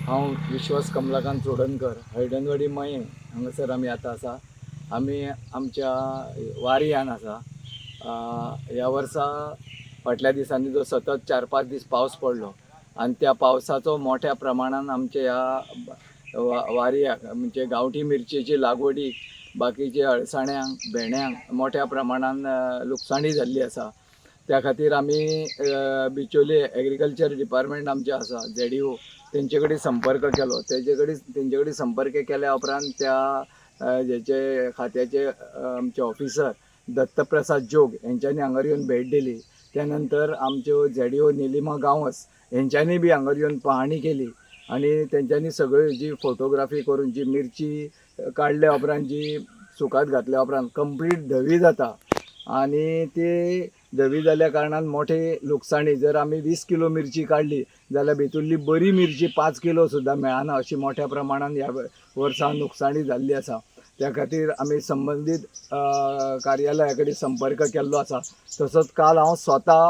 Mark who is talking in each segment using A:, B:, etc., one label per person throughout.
A: हांव विश्वास कमलाकांत चोडणकर हळडणवाडी मये हांगासर आमी आतां आसा. आमी आमच्या वारयान आसा. ह्या वर्सा फाटल्या दिसांनी जो सतत 4-5 दीस पावस पडलो आनी त्या पावसाचो मोठ्या प्रमाणान आमच्या ह्या वारयाक म्हणजे गांवठी मिरचेची लागवडीक बाकीचे अळसाण्यांक भेंड्यांक मोठ्या प्रमाणान लुकसाणी जाल्ली आसा. त्या खातीर आमी बिचोले एग्रीकल्चर डिपार्टमेंट आमचे आसा ZDO तेंचे कडेन संपर्क केलो. तेंचे कडेन संपर्क केल्या उपरांत त्या हेचे खात्याचे आमचे ऑफिसर दत्तप्रसाद जोग यांच्यानी हांगर येवन भेट दिली. त्यानंतर आमच्यो ZDO निलिमा गांवस यांच्यानी बी हांगर येवन पाहणी केली आणि त्यांच्यानी सगळी जी फोटोग्राफी करून जी मिरची काढल्या उपरांत जी सुकात घातल्या उपरांत कंप्लीट धवी जाता आणि ती धवी जाल्या कारणान मोठे लुकसाणी. जर आमी 20 किलो मिरची काढली जाल्यार भितरली बरी मिरची 5 किलो सुद्दां मेळना अशी मोठ्या प्रमाणान ह्या वर्सा नुकसाणी जाल्ली आसा. त्या खातीर आमी संबंदीत कार्यालया कडेन संपर्क केल्लो आसा. तसोच काल हांव स्वता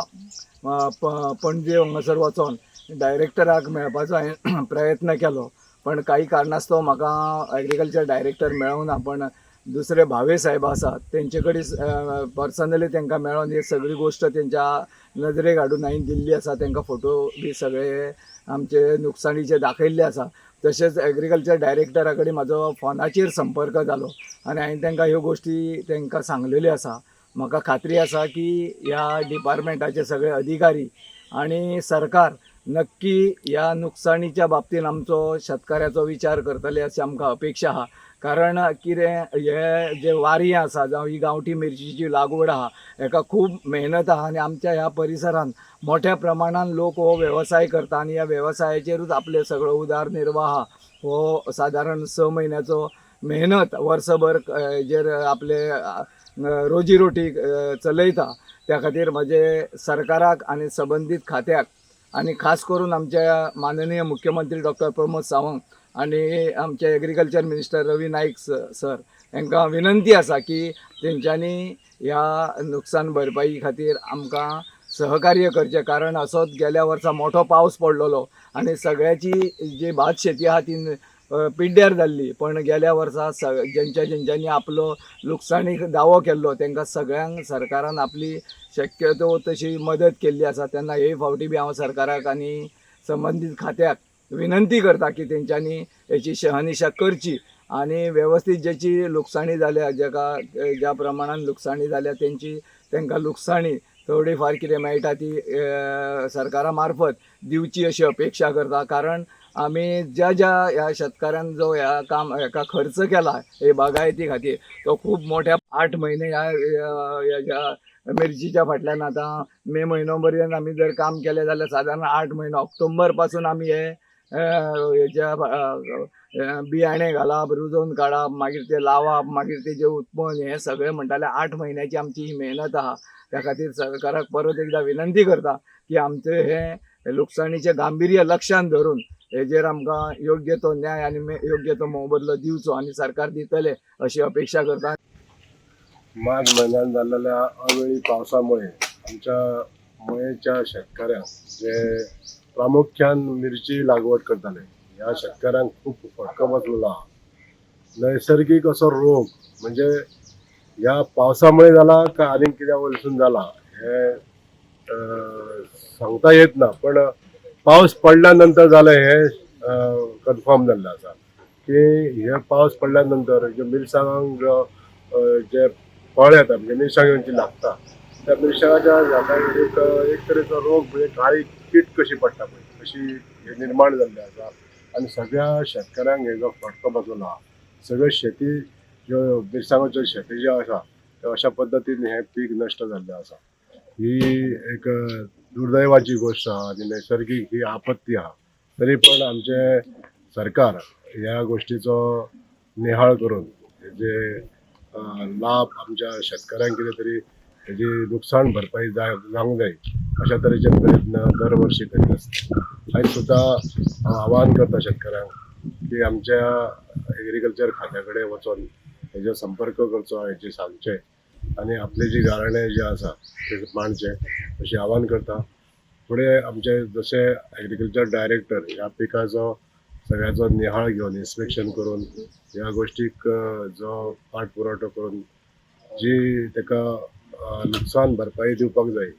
A: पणजे हांगासर वचोन डायरेक्टराक मेळपाचो हांवें प्रयत्न केलो, पण काही कारणास्तव म्हाका एग्रीकल्चर डायरेक्टर मेळूना. पण दुसरे भावे साहेब आसात तेंचे कडेन पर्सनली तांकां मेळोन ही सगळी गोश्ट तेंच्या नजरेक हाडून हांवें दिल्ली आसा. तांकां फोटो बी सगळे आमचे नुकसाणीचे दाखयल्ले आसा. तशेंच एग्रीकल्चर डायरेक्टरा कडेन म्हाजो फोनाचेर संपर्क जालो आनी हांवें तांकां ह्यो गोश्टी तांकां सांगलेल्यो आसा. म्हाका खात्री आसा की ह्या डिपार्टमेंटाचे सगळे अधिकारी आणि सरकार नक्की ह्या नुकसाणीच्या बाबतीन आमचो शेतकऱ्याचो विचार करतले अशी आमकां अपेक्षा आहा. कारण कितें हे जे वारी आसा जावं ही गांवठी मिरचीची लागवड आहा हेका खूब मेहनत आहा आनी आमच्या ह्या परिसरान मोठ्या प्रमाणान लोक हो व्यवसाय करता आणि ह्या व्यवसायाचेरूच आपले सगळो उदारनिर्वाह हो सादारण 6 म्हयन्याचो मेहनत वर्सभर हेजेर आपले रोजीरोटी चलयता. त्या खातीर म्हजे सरकाराक आणि संबंधित खात्याक आणि खास करून आमच्या माननीय मुख्यमंत्री डॉक्टर प्रमोद सावंत आणि आमचे एग्रीकल्चर मिनिस्टर रवी नाईक सर हांकां विनंती आसा की तेंच्यांनी ह्या नुकसान भरपाई खातीर आमकां सहकार्य करचें. कारण असोच गेल्या वर्सा मोठो पावस पडलेलो आणि सगळ्याची जी भात शेती आहा ती पिड्ड्यार जाल्ली. पण गेल्या वर्सा ज्यांच्यांनी आपलो लुकसाणीक दावो केल्लो तांकां सगळ्यांक सरकारान आपली शक्यतो तशी मदत केल्ली आसा. तेन्ना हे फावटी बी हांव सरकाराक आनी संबंधीत खात्याक विनंती करता की तेंच्यांनी हेची शहानिशा करची आणि व्यवस्थित ज्याची लुकसाणी जाल्या ज्या प्रमाणान लुकसाणी जाल्या तांकां लुकसाणी थोडी फार कितें मेळटा ती सरकारा मार्फत दिवची अशी अपेक्षा करता. कारण आमी ज्या ह्या शेतकऱ्यान जो ह्या हेका खर्च केला हे बागायती खातीर तो खूब मोठ्या 8 म्हयने ह्या मिरचीच्या फाटल्यान आतां मे म्हयनो पर्यंत आमी जर काम केलें जाल्यार सादारण 8 म्हयनो ऑक्टोबर पासून आमी हे हेच्या बियाणे घालप, रुजोवन काडप, मागीर ते लावप, मागीर तेजें उत्पन्न हे सगळें म्हणटाले 8 म्हयन्याची आमची ही मेहनत आहा. त्या खातीर सरकाराक परत एकदा विनंती करता की आमचे हे लुकसाणीचे गांभीर्य लक्षांत धरून हेजेर आमकां योग्य तो न्याय आनी योग्य तो मोबदलो दिवचो आणि सरकार दितले अशी अपेक्षा करता.
B: मार्च महिन्यात झालेल्या अवेळी पावसामुळे आमच्या मयेच्या शेतकऱ्यांक जे प्रामुख्यान मिरची लागवड करताले ह्या शेतकऱ्यांक खूप फटको बसलेलो आहा. नैसर्गिक असो रोग म्हणजे ह्या पावसामुळे झाला का आनी कित्या वयरसून झाला हे सांगता येत ना. पण पाऊस पडल्यानंतर झालं हे कन्फर्म झालेलं आसा की हे पाऊस पडल्यानंतर जे मिरसांगांक जे फळ येता म्हणजे मिरसांगांची लागता त्या मिरसांगाच्या झाडांक एक तरेचो रोग म्हणजे काळी कीड कशी पडटा पळय अशी हे निर्माण जाल्ली आसा आणि सगळ्या शेतकऱ्यांक हेजो फटको बसलेलो आहा. सगळे शेती ज्यो मिरसांगाच्यो शेती ज्यो आसा त्यो अशा पद्दतीन हे पीक नश्ट जाल्लें आसा. ही एक दुर्दैवाची गोष्ट आहा आणि नैसर्गिक ही आपत्ती आहा. तरी पण आमचे सरकार ह्या गोष्टीचो निहाळ करून जे लाभ आमच्या शेतकऱ्यांक कितें तरी हेजी नुकसाण भरपाई जावंक जाय अशा तरेचे प्रयत्न दरवर्षी करीत आसता. आयज सुद्दां आवाहन करता शेतकऱ्यांक की आमच्या एग्रीकल्चर खात्या कडेन वचोन हेजो संपर्क करचो, हेचे सांगचे आणि आपले जी गाराणे जे आसा ते मांडचे अशें आवाहन करता. फुडें आमचे जशे एग्रीकल्चर डायरेक्टर ह्या पिकाचो सगळ्याचो निहाळ घेवन इन्स्पेक्शन करून ह्या गोष्टीक जो पाठपुरावो करून जी ताका लुकसाण भरपाई दिवपाक जाय